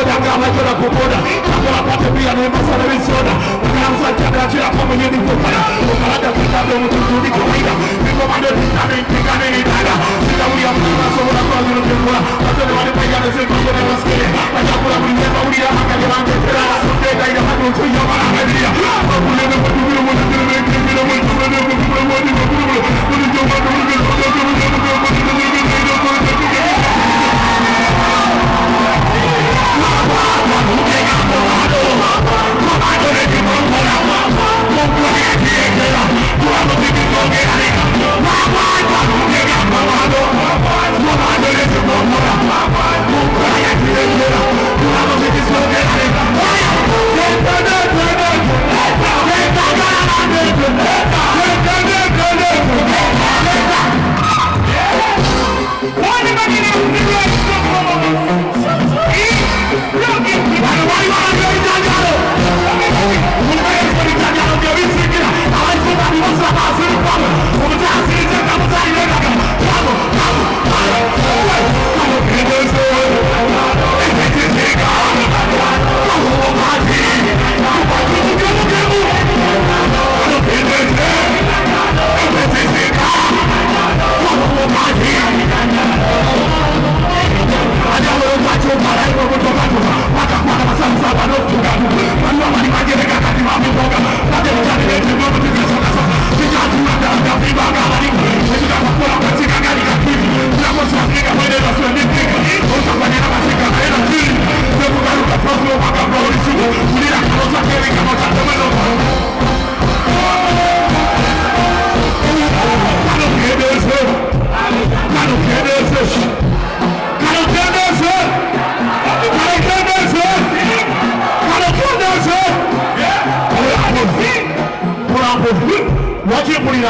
Oda kama kuna kuboda, kama pate pia ni masala visona.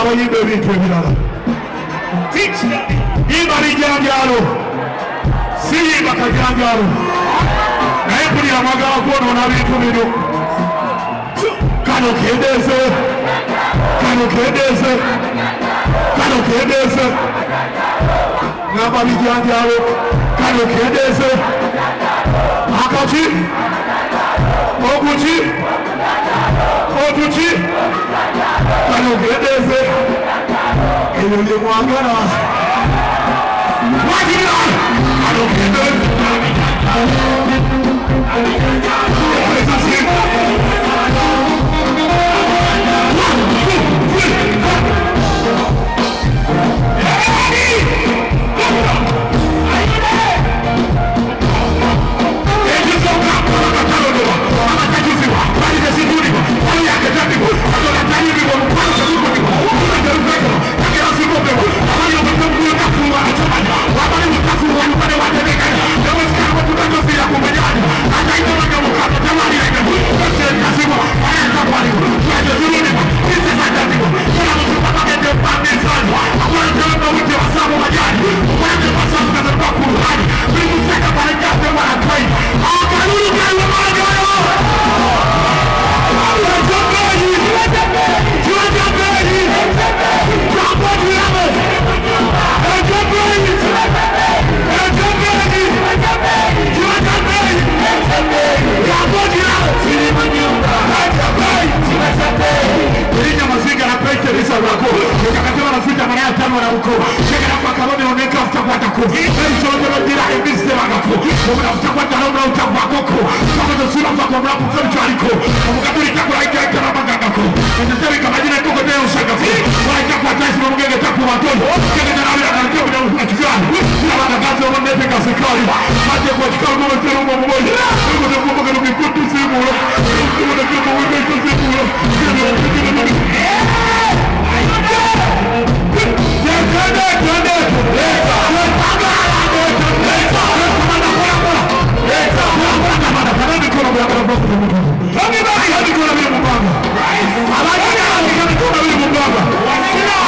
abayimba ebintu ebirala. Yimba bijanjalo. Siyimba kajanjalo. Naye mpulira amagala kwonoona bintu bino. Kano kendeeze. Kano kendeeze. Kano kendeeze. Ngamba bijanjalo. Kano kendeeze. Akati. Okuti. Otuti. Kano kendeeze. Eyo lye mwagala. Wagira. Kano kendeeze. Alina,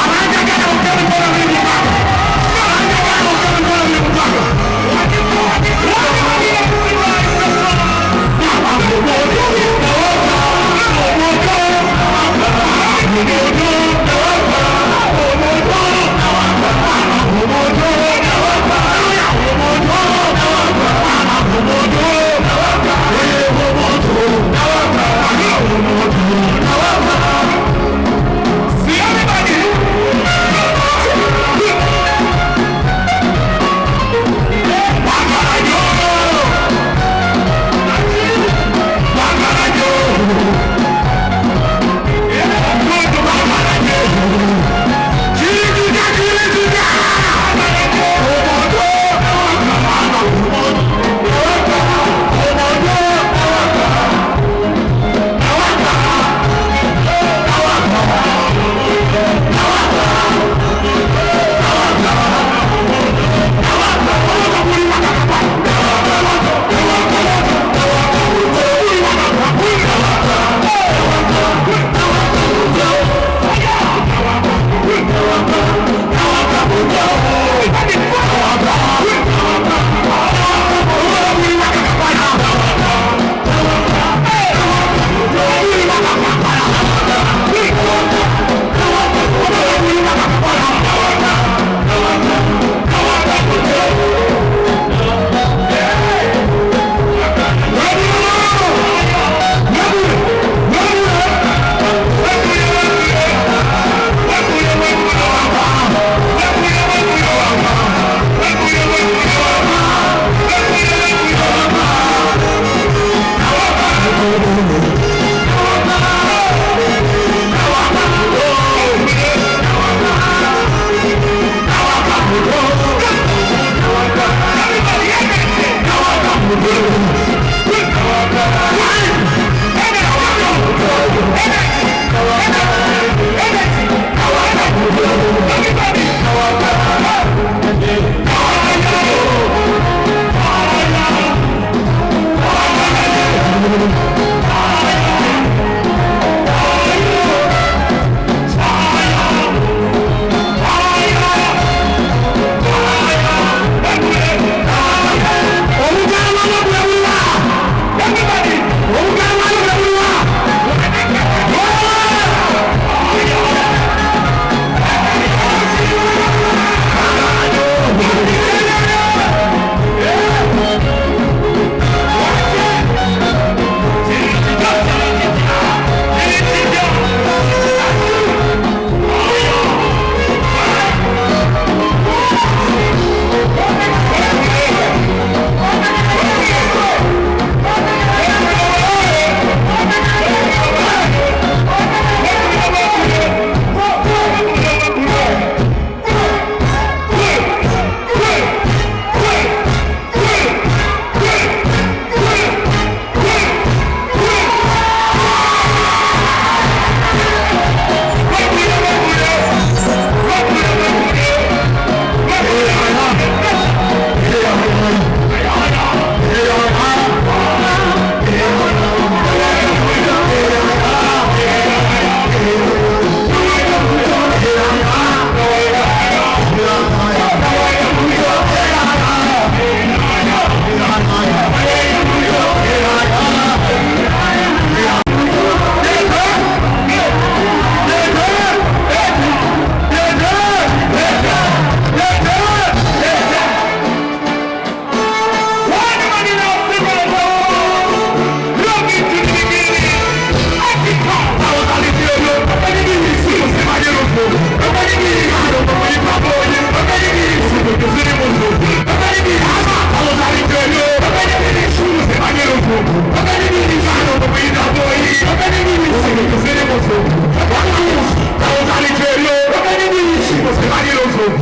Ladies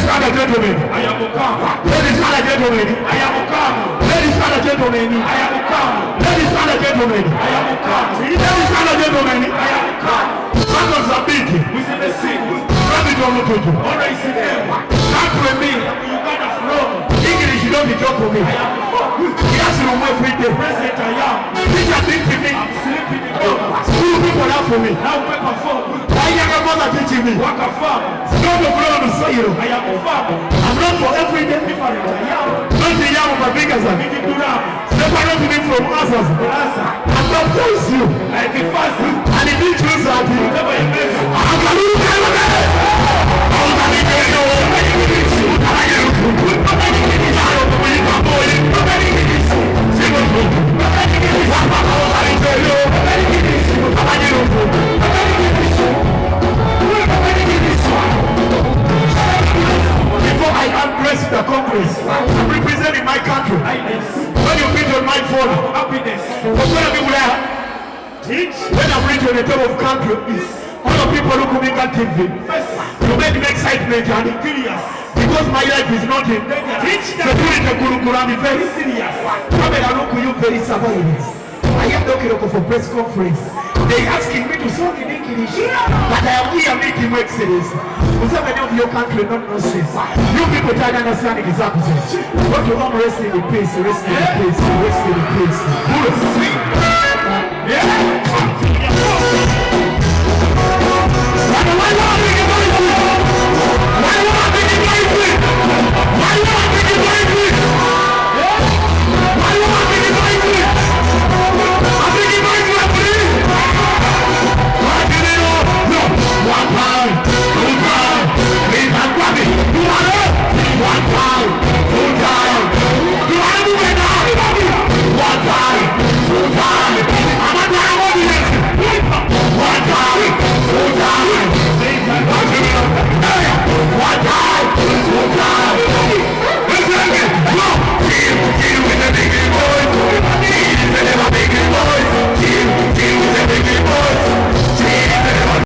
and gentlemen, I am calm. Ladies and gentlemen, I am calm. Ladies and gentlemen, I am calm. Ladies and gentlemen, I am calm. Ladies and gentlemen, I am calm. Santos Zabiti, we see the scene. Rabbit on the photo. All right, see them. Not with me. Uganda flow. English, you don't be joking with me. I am yes, you know every day. President, I am. Teacher teaching me. I'm sleeping in the school people out for me. Now we perform. Why you your mother teaching me? Work a farm. Don't go on the soil. I am a farmer. I'm not for every day. If I am. Not the young of my fingers. I'm making good up. Separate me from us. I'm not telling you. Like a fast. And if you choose that, you never invest. I'm going to tell you. I'm going to tell you. Before I address the Congress, I'm representing my country. When you meet on my phone, happiness. When I'm reaching the top of country, all the people who come in on TV, you make me excitement and curious. Because my life is not in danger. Security Kurukurami very serious. You very surveillance. I am looking for press conference. They asking me to talk in English, but I am here making excellence. Because many of your country not nonsense. You people try to understand exactly. But you want to rest in the peace, rest in the peace, rest in the peace.